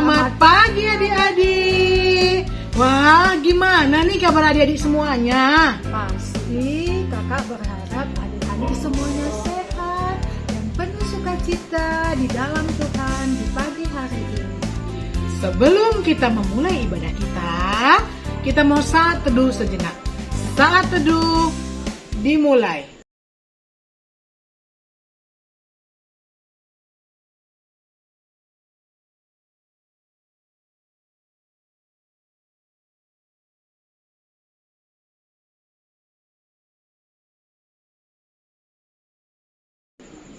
Selamat pagi adik-adik. Wah, gimana nih kabar adik-adik semuanya? Pasti kakak berharap adik-adik semuanya sehat dan penuh sukacita di dalam Tuhan di pagi hari ini. Sebelum kita memulai ibadah kita mau saat teduh sejenak. Saat teduh dimulai.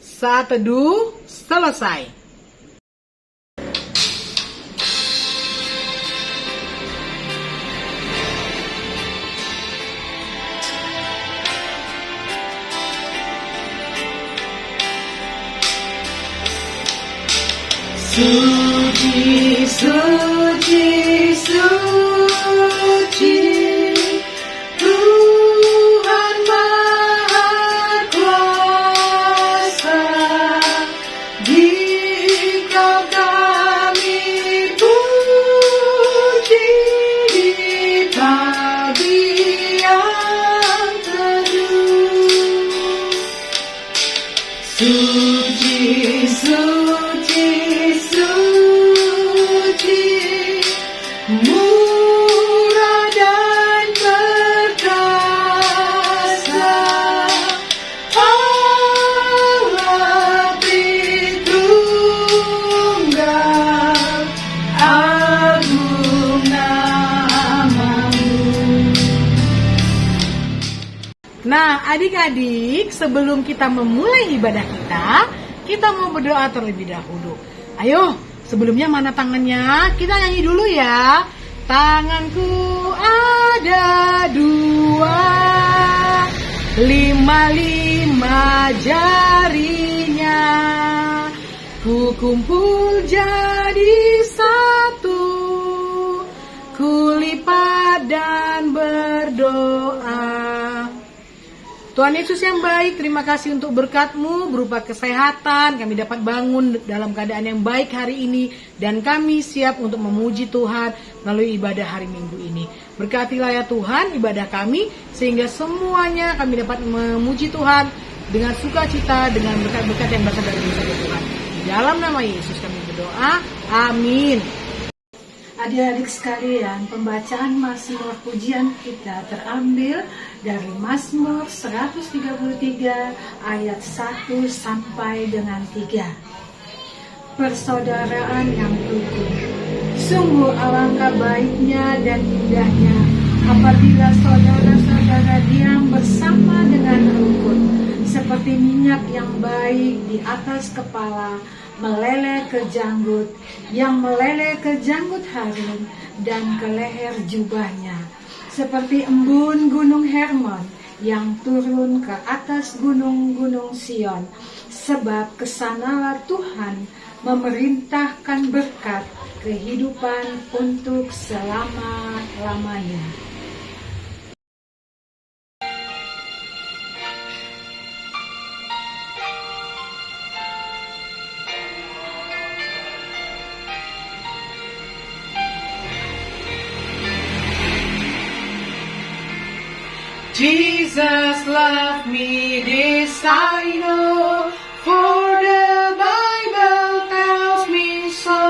Saat teduh selesai. Suci, suci, suci, Tuhan Maha Kuasa, Dikau kami puji di pagi yang teduh. Suci, suci, suci, murah dan perkasa, Allah Tritunggal, agung namamu. Nah, adik-adik, sebelum kita memulai ibadah kita mau berdoa terlebih dahulu. Ayo, sebelumnya mana tangannya? Kita nyanyi dulu ya. Tanganku ada 2, 5 jarinya, ku kumpul jadi 1, ku lipat dan berdoa. Tuhan Yesus yang baik, terima kasih untuk berkat-Mu berupa kesehatan. Kami dapat bangun dalam keadaan yang baik hari ini, dan kami siap untuk memuji Tuhan melalui ibadah hari Minggu ini. Berkatilah ya Tuhan ibadah kami, sehingga semuanya kami dapat memuji Tuhan dengan sukacita, dengan berkat-berkat yang berasal dari Tuhan. Di dalam nama Yesus kami berdoa, amin. Adik-adik sekalian, pembacaan Mazmur pujian kita terambil dari Mazmur 133 ayat 1 sampai dengan 3. Persaudaraan yang rukun. Sungguh alangkah baiknya dan indahnya apabila saudara-saudara diam bersama dengan rukun, seperti minyak yang baik di atas kepala meleleh ke janggut, yang meleleh ke janggut Harun dan ke leher jubahnya, seperti embun gunung Hermon yang turun ke atas gunung-gunung Sion, sebab kesanalah Tuhan memerintahkan berkat kehidupan untuk selama-lamanya. Jesus loved me, this I know, for the Bible tells me so.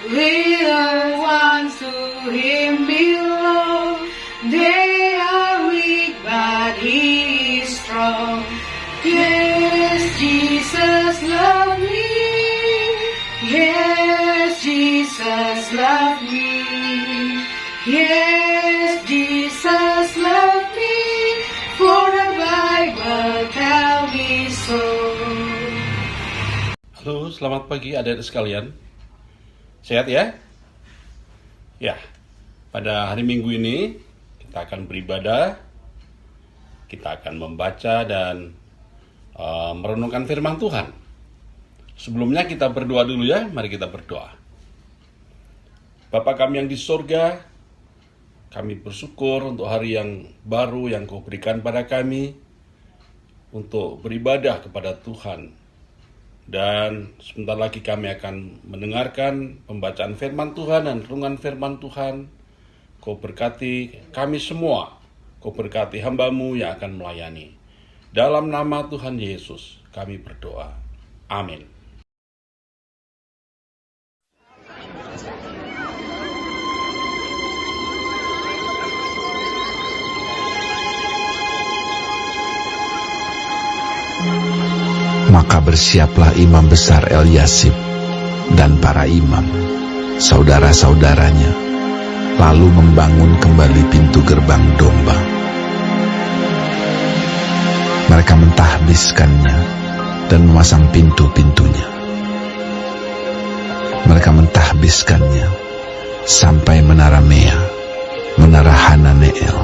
Little ones to Him belong, they are weak but He is strong. Yes, Jesus loved me, yes, Jesus loved me, yes, Jesus loved me. For the Bible tell me so. Halo, selamat pagi adik-adik sekalian. Sehat ya? Ya, pada hari Minggu ini kita akan beribadah, kita akan membaca dan merenungkan firman Tuhan. Sebelumnya kita berdoa dulu ya, mari kita berdoa. Bapa kami yang di sorga, kami bersyukur untuk hari yang baru yang Kau berikan pada kami untuk beribadah kepada Tuhan Dan sebentar lagi kami akan mendengarkan pembacaan firman Tuhan dan renungan firman Tuhan. Kau berkati kami semua, Kau berkati hamba-Mu yang akan melayani. Dalam nama Tuhan Yesus kami berdoa. Amin. Maka bersiaplah imam besar Eliasib dan para imam, saudara-saudaranya, lalu membangun kembali pintu gerbang domba. Mereka mentahbiskannya dan memasang pintu-pintunya. Mereka mentahbiskannya sampai menara Mea, menara Hananeel.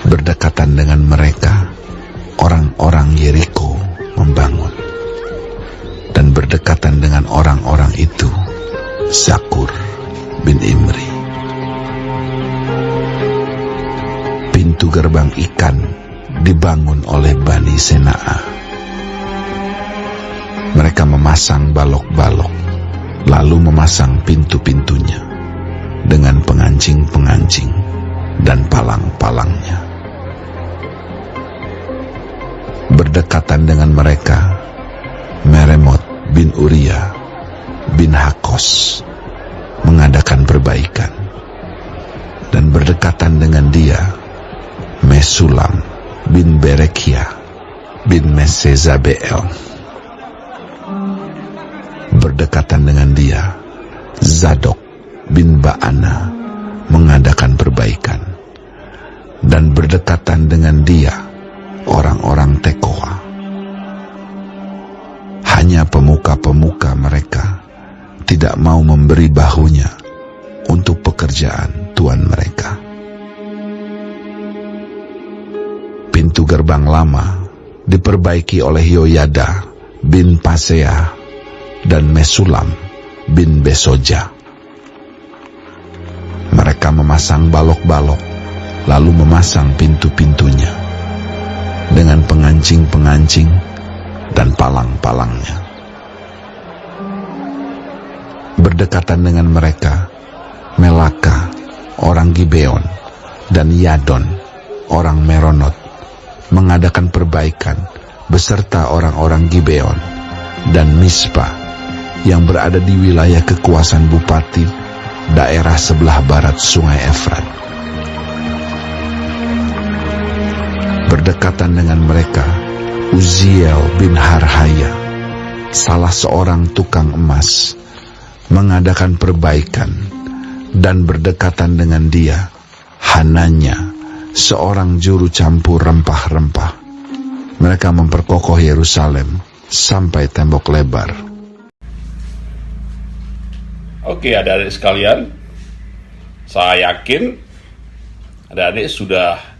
Berdekatan dengan mereka, orang-orang Yeriko membangun, dan berdekatan dengan orang-orang itu Zakur bin Imri. Pintu gerbang ikan dibangun oleh Bani Senaa. Mereka memasang balok-balok, lalu memasang pintu-pintunya dengan pengancing-pengancing dan palang-palangnya. Berdekatan dengan mereka, Meremot bin Uria bin Hakos mengadakan perbaikan, dan berdekatan dengan dia, Mesulam bin Berekia bin Mesezabeel. Berdekatan dengan dia, Zadok bin Baana mengadakan perbaikan, dan berdekatan dengan dia, orang-orang Tekoa. Hanya pemuka-pemuka mereka tidak mau memberi bahunya untuk pekerjaan tuan mereka. Pintu gerbang lama diperbaiki oleh Yoyada bin Pasea dan Mesulam bin Besoja. Mereka memasang balok-balok, lalu memasang pintu-pintunya dengan pengancing-pengancing dan palang-palangnya. Berdekatan dengan mereka, Melaka, orang Gibeon, dan Yadon, orang Meronot, mengadakan perbaikan beserta orang-orang Gibeon dan Mispa yang berada di wilayah kekuasaan bupati daerah sebelah barat Sungai Efrat. Berdekatan dengan mereka, Uziel bin Harhaya, salah seorang tukang emas, mengadakan perbaikan, dan berdekatan dengan dia, Hananya, seorang juru campur rempah-rempah. Mereka memperkokoh Yerusalem sampai tembok lebar. Oke, adik-adik sekalian, saya yakin adik-adik sudah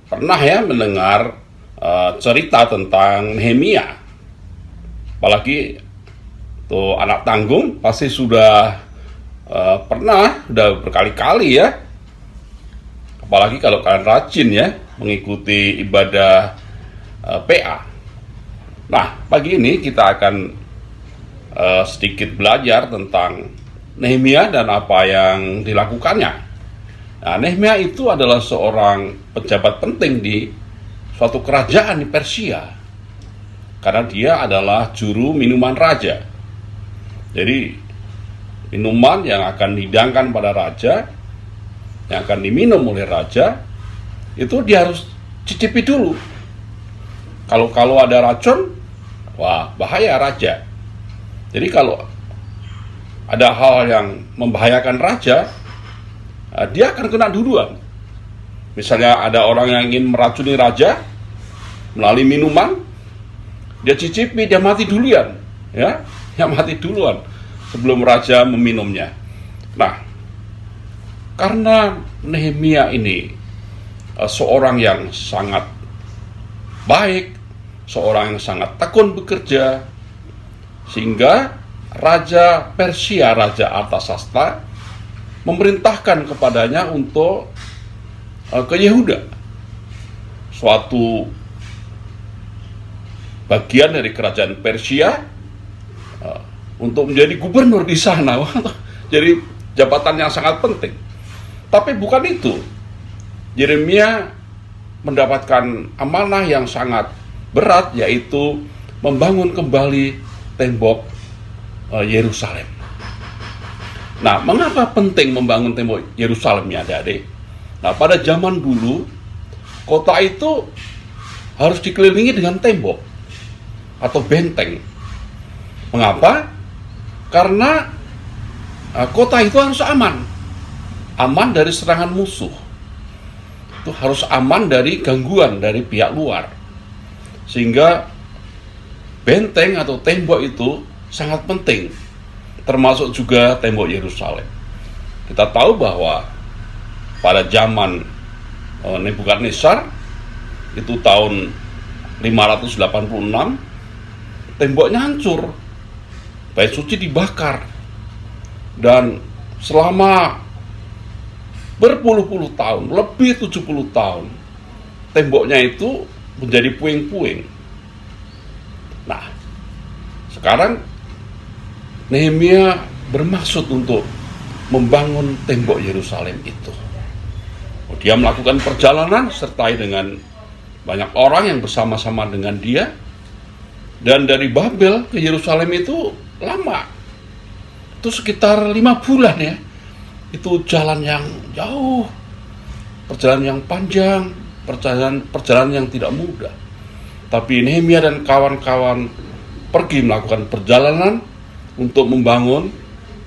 pernah ya mendengar cerita tentang Nehemia. Apalagi tuh anak tanggung pasti sudah pernah, sudah berkali-kali ya. Apalagi kalau kalian rajin ya mengikuti ibadah PA. Nah, pagi ini kita akan sedikit belajar tentang Nehemia dan apa yang dilakukannya. Nah, Nehemia itu adalah seorang pejabat penting di suatu kerajaan di Persia, karena dia adalah juru minuman raja. Jadi minuman yang akan dihidangkan pada raja, yang akan diminum oleh raja, itu dia harus cicipi dulu. Kalau ada racun, wah bahaya raja. Jadi kalau ada hal yang membahayakan raja, dia akan kena duluan. Misalnya ada orang yang ingin meracuni raja melalui minuman, dia cicipi, dia mati duluan, ya, dia mati duluan sebelum raja meminumnya. Nah, karena Nehemia ini seorang yang sangat baik, seorang yang sangat tekun bekerja, sehingga Raja Persia, Raja Artasasta, memerintahkan kepadanya untuk ke Yehuda, suatu bagian dari kerajaan Persia untuk menjadi gubernur di sana. Jadi jabatan yang sangat penting. Tapi bukan itu. Yeremia mendapatkan amanah yang sangat berat, yaitu membangun kembali tembok Yerusalem. Nah, mengapa penting membangun tembok Yerusalem ya adik-adik? Nah, pada zaman dulu, kota itu harus dikelilingi dengan tembok atau benteng. Mengapa? Karena kota itu harus aman. Aman dari serangan musuh. Itu harus aman dari gangguan dari pihak luar. Sehingga benteng atau tembok itu sangat penting. Termasuk juga tembok Yerusalem. Kita tahu bahwa pada zaman Nebukadnezar, itu tahun 586, temboknya hancur, bait suci dibakar, dan selama berpuluh-puluh tahun, lebih 70 tahun, temboknya itu menjadi puing-puing. Nah, sekarang Nehemia bermaksud untuk membangun tembok Yerusalem itu. Dia melakukan perjalanan sertai dengan banyak orang yang bersama-sama dengan dia. Dan dari Babel ke Yerusalem itu lama. Itu sekitar 5 bulan ya. Itu jalan yang jauh, perjalanan yang panjang, perjalanan yang tidak mudah. Tapi Nehemia dan kawan-kawan pergi melakukan perjalanan untuk membangun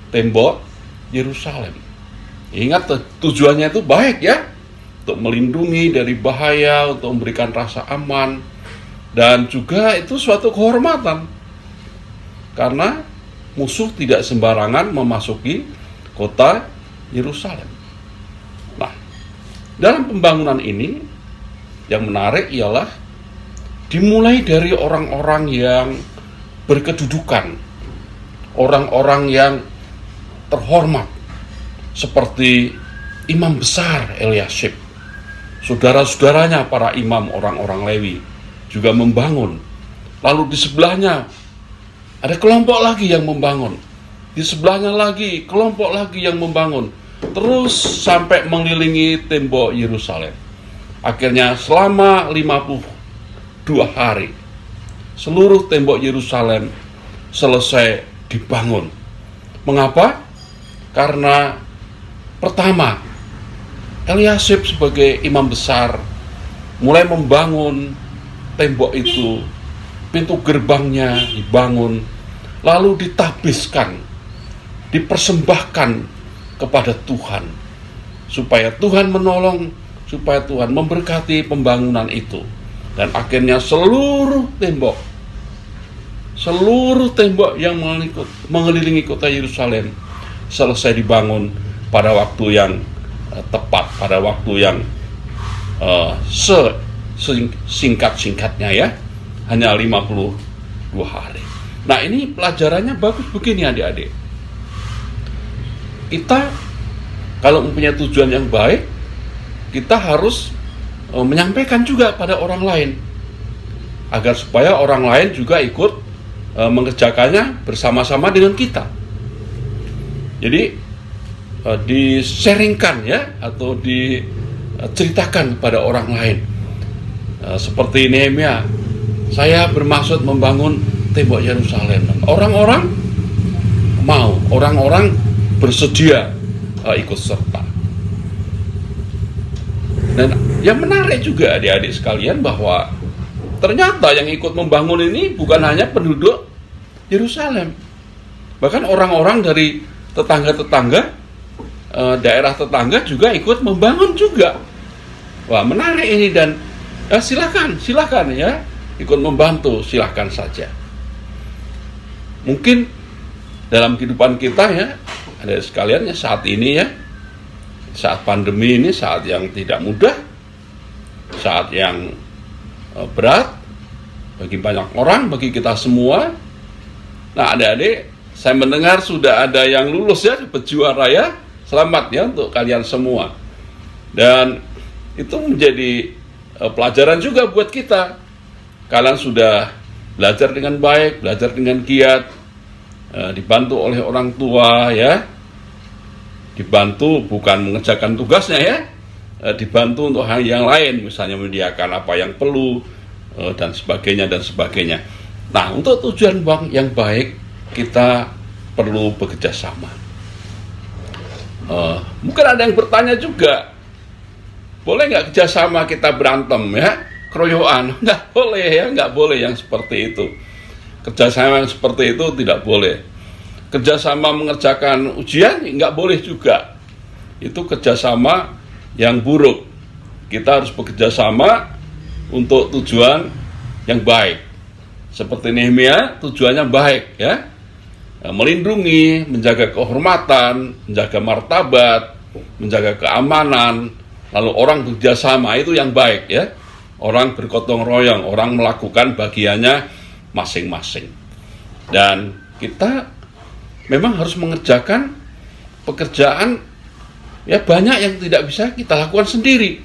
tembok Yerusalem. Ingat, tujuannya itu baik ya, untuk melindungi dari bahaya, untuk memberikan rasa aman, dan juga itu suatu kehormatan karena musuh tidak sembarangan memasuki kota Yerusalem. Nah, dalam pembangunan ini yang menarik ialah dimulai dari orang-orang yang berkedudukan, orang-orang yang terhormat, seperti imam besar Eliashib, saudara-saudaranya para imam orang-orang Lewi juga membangun. Lalu di sebelahnya ada kelompok lagi yang membangun, di sebelahnya lagi kelompok lagi yang membangun, terus sampai mengelilingi tembok Yerusalem. Akhirnya selama 52 hari seluruh tembok Yerusalem selesai dibangun. Mengapa? Karena pertama, Eliashib sebagai imam besar mulai membangun tembok itu, pintu gerbangnya dibangun, lalu ditabiskan, dipersembahkan kepada Tuhan, supaya Tuhan menolong, supaya Tuhan memberkati pembangunan itu. Dan akhirnya seluruh tembok yang mengelilingi kota Yerusalem selesai dibangun pada waktu yang tepat, pada waktu yang singkat-singkatnya ya, hanya 52 hari. Nah, ini pelajarannya bagus begini adik-adik. Kita kalau mempunyai tujuan yang baik, kita harus menyampaikan juga pada orang lain, agar supaya orang lain juga ikut mengerjakannya bersama-sama dengan kita. Jadi di-sharingkan ya, atau diceritakan kepada orang lain. Seperti Nehemia, saya bermaksud membangun tembok Yerusalem. Orang-orang mau, orang-orang bersedia ikut serta. Dan yang menarik juga adik-adik sekalian, bahwa ternyata yang ikut membangun ini bukan hanya penduduk Yerusalem, bahkan orang-orang dari tetangga-tetangga, daerah tetangga juga ikut membangun juga. Wah, menarik ini. Dan silakan ya, ikut membantu, silakan saja. Mungkin dalam kehidupan kita ya, ada sekalian ya, saat ini ya, saat pandemi ini, saat yang tidak mudah, saat yang berat bagi banyak orang, bagi kita semua. Nah, adik-adik, saya mendengar sudah ada yang lulus ya, dapat juara ya. Selamat ya untuk kalian semua. Dan itu menjadi pelajaran juga buat kita. Kalian sudah belajar dengan baik, belajar dengan giat, dibantu oleh orang tua ya, dibantu bukan mengerjakan tugasnya ya, dibantu untuk hal yang lain, misalnya menyediakan apa yang perlu dan sebagainya dan sebagainya. Nah, untuk tujuan yang baik kita perlu bekerja sama. Mungkin ada yang bertanya juga, boleh nggak kerjasama kita berantem ya, keroyokan? Nggak boleh ya, nggak boleh yang seperti itu. Kerjasama yang seperti itu tidak boleh. Kerjasama mengerjakan ujian nggak boleh juga. Itu kerjasama yang buruk. Kita harus bekerja sama untuk tujuan yang baik. Seperti Nehemia, tujuannya baik ya, melindungi, menjaga kehormatan, menjaga martabat, menjaga keamanan. Lalu orang bekerja sama, itu yang baik ya. Orang bergotong royong, orang melakukan bagiannya masing-masing. Dan kita memang harus mengerjakan pekerjaan ya, banyak yang tidak bisa kita lakukan sendiri.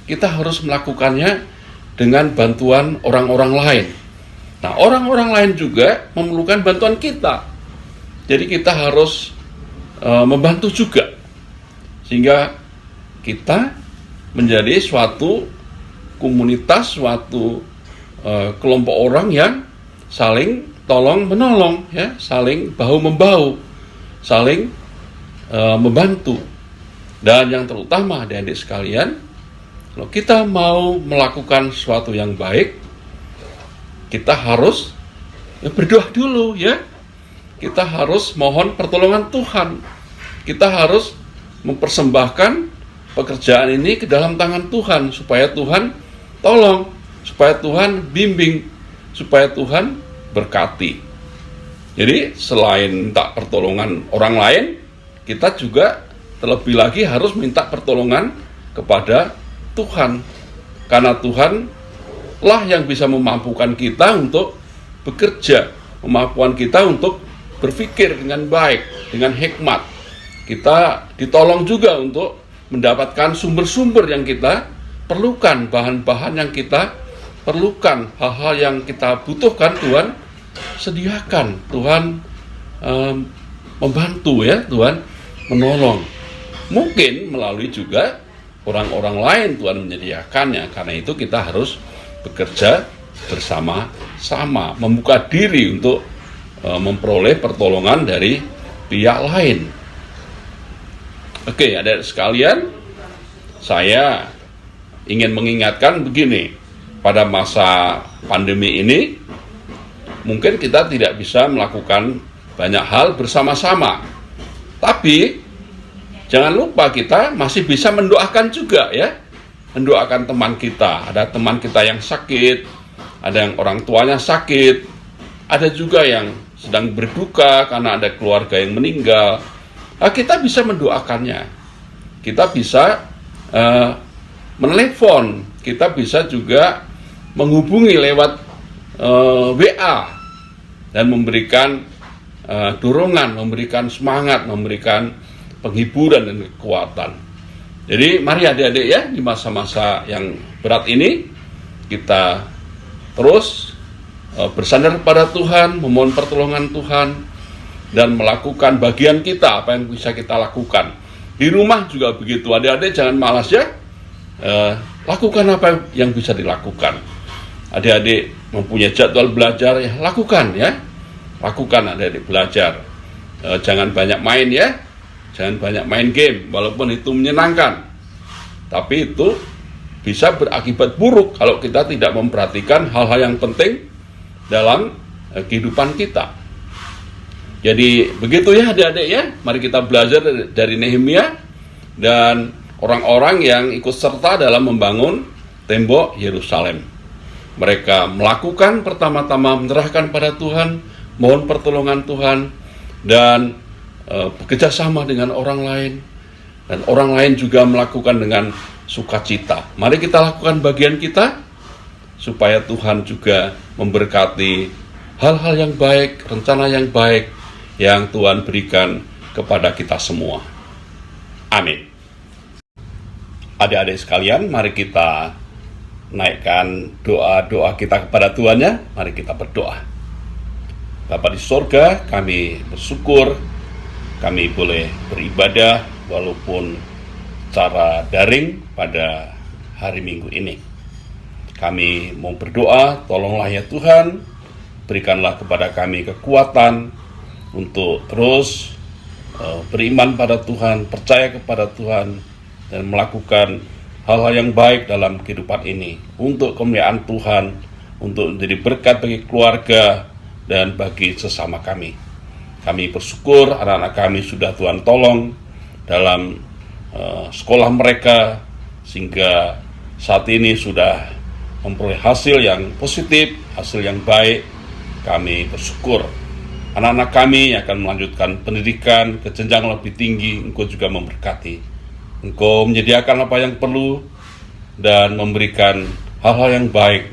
Kita harus melakukannya dengan bantuan orang-orang lain. Nah, orang-orang lain juga memerlukan bantuan kita. Jadi kita harus membantu juga, sehingga kita menjadi suatu komunitas, suatu kelompok orang yang saling tolong menolong ya, saling bahu membahu, saling membantu. Dan yang terutama adik-adik sekalian, kalau kita mau melakukan sesuatu yang baik, kita harus berdoa dulu ya. Kita harus mohon pertolongan Tuhan. Kita harus mempersembahkan pekerjaan ini ke dalam tangan Tuhan, supaya Tuhan tolong, supaya Tuhan bimbing, supaya Tuhan berkati. Jadi selain minta pertolongan orang lain, kita juga terlebih lagi harus minta pertolongan kepada Tuhan. Karena Tuhan lah yang bisa memampukan kita untuk bekerja, memampukan kita untuk berpikir dengan baik, dengan hikmat. Kita ditolong juga untuk mendapatkan sumber-sumber yang kita perlukan, bahan-bahan yang kita perlukan, hal-hal yang kita butuhkan Tuhan sediakan, Tuhan membantu ya, Tuhan menolong. Mungkin melalui juga orang-orang lain Tuhan menyediakannya. Karena itu kita harus bekerja bersama-sama, membuka diri untuk memperoleh pertolongan dari pihak lain. Oke, adik sekalian, saya ingin mengingatkan begini, pada masa pandemi ini mungkin kita tidak bisa melakukan banyak hal bersama-sama, tapi jangan lupa kita masih bisa mendoakan juga ya, mendoakan teman kita. Ada teman kita yang sakit, ada yang orang tuanya sakit, ada juga yang sedang berduka karena ada keluarga yang meninggal. Nah, kita bisa mendoakannya. Kita bisa menelepon, kita bisa juga menghubungi lewat WA dan memberikan dorongan, memberikan semangat, memberikan penghiburan dan kekuatan. Jadi mari adik-adik ya, di masa-masa yang berat ini kita terus bersandar pada Tuhan, memohon pertolongan Tuhan, dan melakukan bagian kita, apa yang bisa kita lakukan. Di rumah juga begitu, adik-adik jangan malas ya, lakukan apa yang bisa dilakukan. Adik-adik mempunyai jadwal belajar ya, lakukan ya, lakukan adik-adik belajar. Jangan banyak main ya, jangan banyak main game, walaupun itu menyenangkan, tapi itu bisa berakibat buruk kalau kita tidak memperhatikan hal-hal yang penting dalam kehidupan kita. Jadi begitu ya adik-adik ya, mari kita belajar dari Nehemia dan orang-orang yang ikut serta dalam membangun tembok Yerusalem. Mereka melakukan pertama-tama menyerahkan pada Tuhan, mohon pertolongan Tuhan, dan bekerja sama dengan orang lain, dan orang lain juga melakukan dengan sukacita. Mari kita lakukan bagian kita supaya Tuhan juga memberkati hal-hal yang baik, rencana yang baik yang Tuhan berikan kepada kita semua. Amin. Adik-adik sekalian, mari kita naikkan doa-doa kita kepada Tuhan ya. Mari kita berdoa. Bapa di sorga, kami bersyukur kami boleh beribadah walaupun secara daring pada hari Minggu ini. Kami mau berdoa, tolonglah ya Tuhan, berikanlah kepada kami kekuatan untuk terus beriman pada Tuhan, percaya kepada Tuhan, dan melakukan hal-hal yang baik dalam kehidupan ini untuk kemuliaan Tuhan, untuk menjadi berkat bagi keluarga dan bagi sesama kami. Kami bersyukur anak-anak kami sudah Tuhan tolong dalam sekolah mereka, sehingga saat ini sudah memperoleh hasil yang positif, hasil yang baik. Kami bersyukur anak-anak kami yang akan melanjutkan pendidikan ke jenjang lebih tinggi. Engkau juga memberkati, Engkau menyediakan apa yang perlu dan memberikan hal-hal yang baik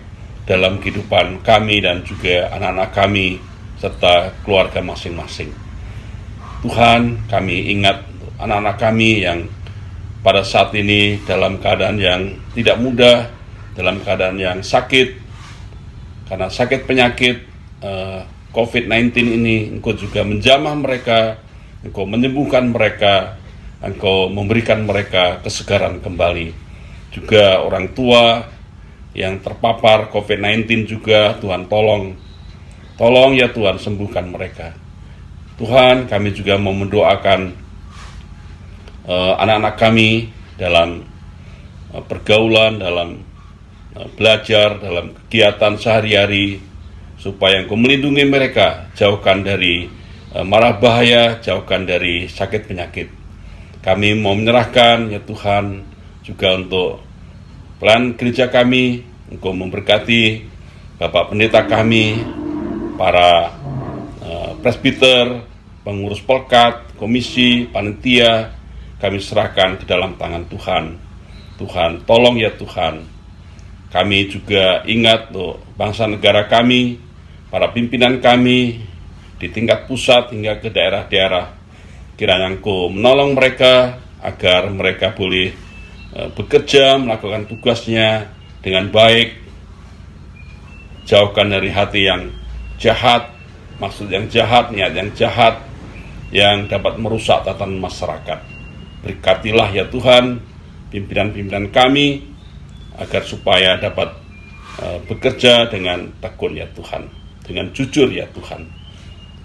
dalam kehidupan kami dan juga anak-anak kami serta keluarga masing-masing. Tuhan, kami ingat anak-anak kami yang pada saat ini dalam keadaan yang tidak mudah, dalam keadaan yang sakit, karena sakit penyakit COVID-19 ini. Engkau juga menjamah mereka, Engkau menyembuhkan mereka, Engkau memberikan mereka kesegaran kembali. Juga orang tua yang terpapar COVID-19 juga, Tuhan tolong ya Tuhan, sembuhkan mereka. Tuhan, kami juga mau mendoakan anak-anak kami dalam pergaulan, dalam belajar, dalam kegiatan sehari-hari, supaya Engkau melindungi mereka, jauhkan dari mara bahaya, jauhkan dari sakit penyakit. Kami mau menyerahkan ya Tuhan juga untuk pelayan gereja kami. Engkau memberkati Bapak Pendeta kami, para presbiter, pengurus pelkat, komisi, panitia. Kami serahkan ke dalam tangan Tuhan. Tuhan, tolong ya Tuhan. Kami juga ingat loh, bangsa negara kami, para pimpinan kami di tingkat pusat hingga ke daerah-daerah. Kiranya Engkau menolong mereka agar mereka boleh bekerja, melakukan tugasnya dengan baik. Jauhkan dari hati yang jahat, maksud yang jahat, niat yang jahat, yang dapat merusak tatanan masyarakat. Berkatilah ya Tuhan pimpinan-pimpinan kami, agar supaya dapat bekerja dengan tekun ya Tuhan, dengan jujur ya Tuhan.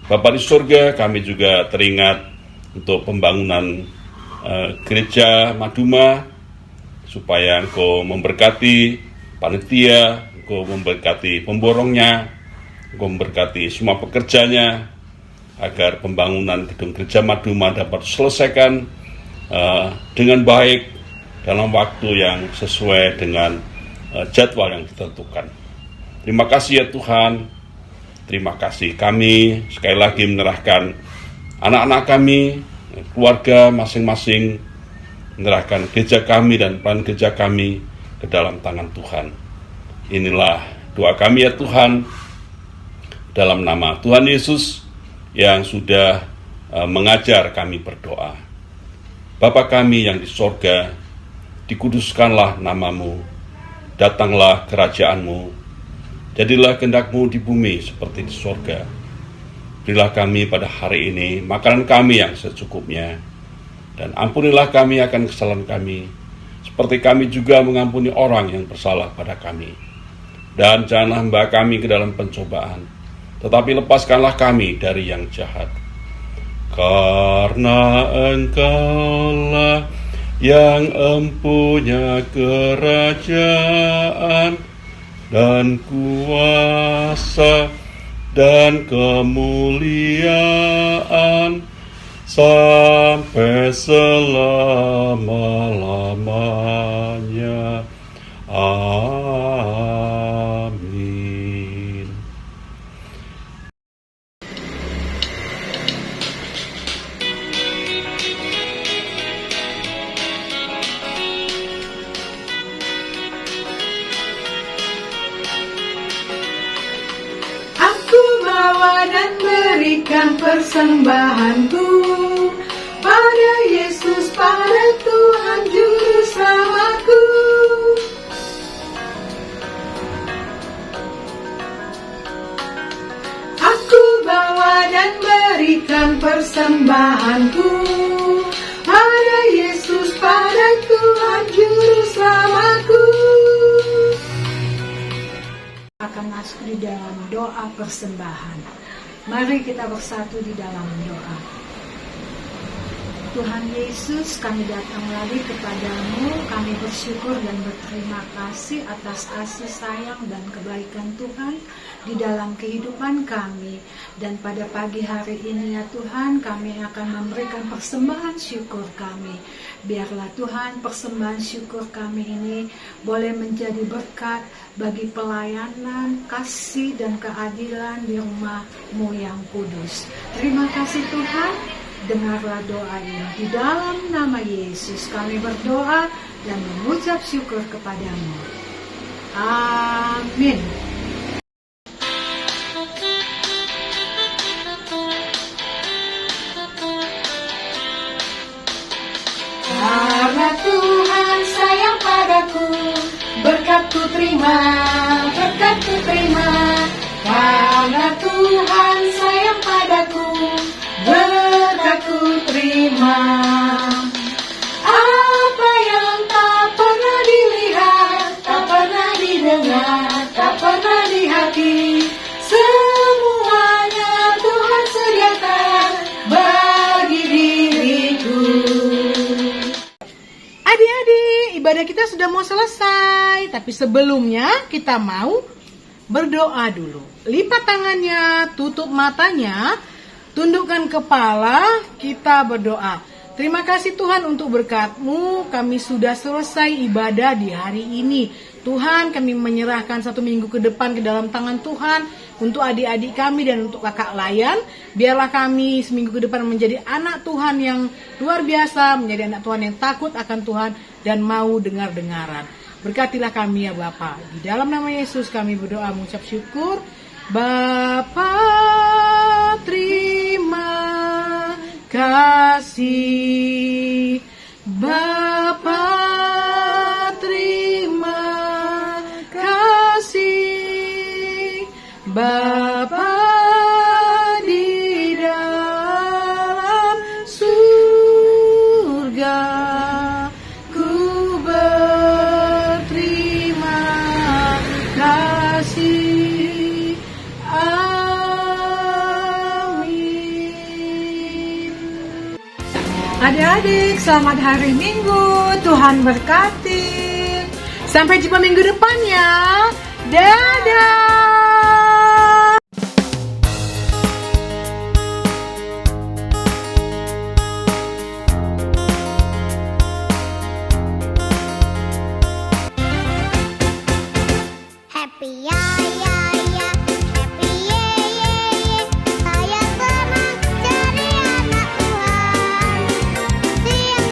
Bapa di surga, kami juga teringat untuk pembangunan gereja Maduma, supaya Engkau memberkati panitia, Engkau memberkati pemborongnya, Engkau memberkati semua pekerjanya, agar pembangunan gedung gereja Maduma dapat diselesaikan dengan baik dalam waktu yang sesuai dengan jadwal yang ditentukan. Terima kasih ya Tuhan. Terima kasih. Kami sekali lagi menyerahkan anak-anak kami, keluarga masing-masing, menyerahkan gereja kami dan pelayan gereja kami ke dalam tangan Tuhan. Inilah doa kami ya Tuhan, dalam nama Tuhan Yesus yang sudah mengajar kami berdoa. Bapa kami yang di sorga, dikuduskanlah namamu, datanglah kerajaanmu, jadilah kehendak-Mu di bumi seperti di sorga. Berilah kami pada hari ini makanan kami yang secukupnya, dan ampunilah kami akan kesalahan kami, seperti kami juga mengampuni orang yang bersalah pada kami. Dan janganlah membawa kami ke dalam pencobaan, tetapi lepaskanlah kami dari yang jahat. Karena Engkaulah yang empunya kerajaan dan kuasa dan kemuliaan sampai selama-lamanya. Amin. Aku bawa dan berikan persembahanku pada Yesus, pada Tuhan Juru Selamatku. persembahanku. Ada Yesus pada Tuhan Juru Selamatku. Akan masuk di dalam doa persembahan. Mari kita bersatu di dalam doa. Tuhan Yesus, kami datang lagi kepadamu. Kami bersyukur dan berterima kasih atas kasih sayang dan kebaikan Tuhan di dalam kehidupan kami. Dan pada pagi hari ini ya Tuhan, kami akan memberikan persembahan syukur kami. Biarlah Tuhan persembahan syukur kami ini boleh menjadi berkat bagi pelayanan, kasih dan keadilan di rumah-Mu yang kudus. Terima kasih Tuhan. Dengarlah doa ini. Di dalam nama Yesus kami berdoa dan mengucap syukur kepadamu. Amin. Karena Tuhan sayang padaku, berkat ku terima, berkat ku terima. Karena Tuhan sayang padaku, berkat ku terima. Apa yang tak pernah dilihat, tak pernah didengar, tak pernah di hati, semuanya Tuhan sediakan bagi diriku. Adik-adik, ibadah kita sudah mau selesai, tapi sebelumnya kita mau berdoa dulu. Lipat tangannya, tutup matanya, tundukkan kepala, kita berdoa. Terima kasih Tuhan untuk berkat-Mu, kami sudah selesai ibadah di hari ini. Tuhan, kami menyerahkan 1 minggu ke depan ke dalam tangan Tuhan, untuk adik-adik kami dan untuk kakak layan. Biarlah kami seminggu ke depan menjadi anak Tuhan yang luar biasa, menjadi anak Tuhan yang takut akan Tuhan dan mau dengar-dengaran. Berkatilah kami ya Bapa. Di dalam nama Yesus kami berdoa mengucap syukur. Bapa, terima kasih. Bapa, terima kasih. Bapa di dalam surga, ku berterima kasih. Amin. Adik-adik, selamat hari Minggu. Tuhan berkati. Sampai jumpa minggu depan ya. Dadah.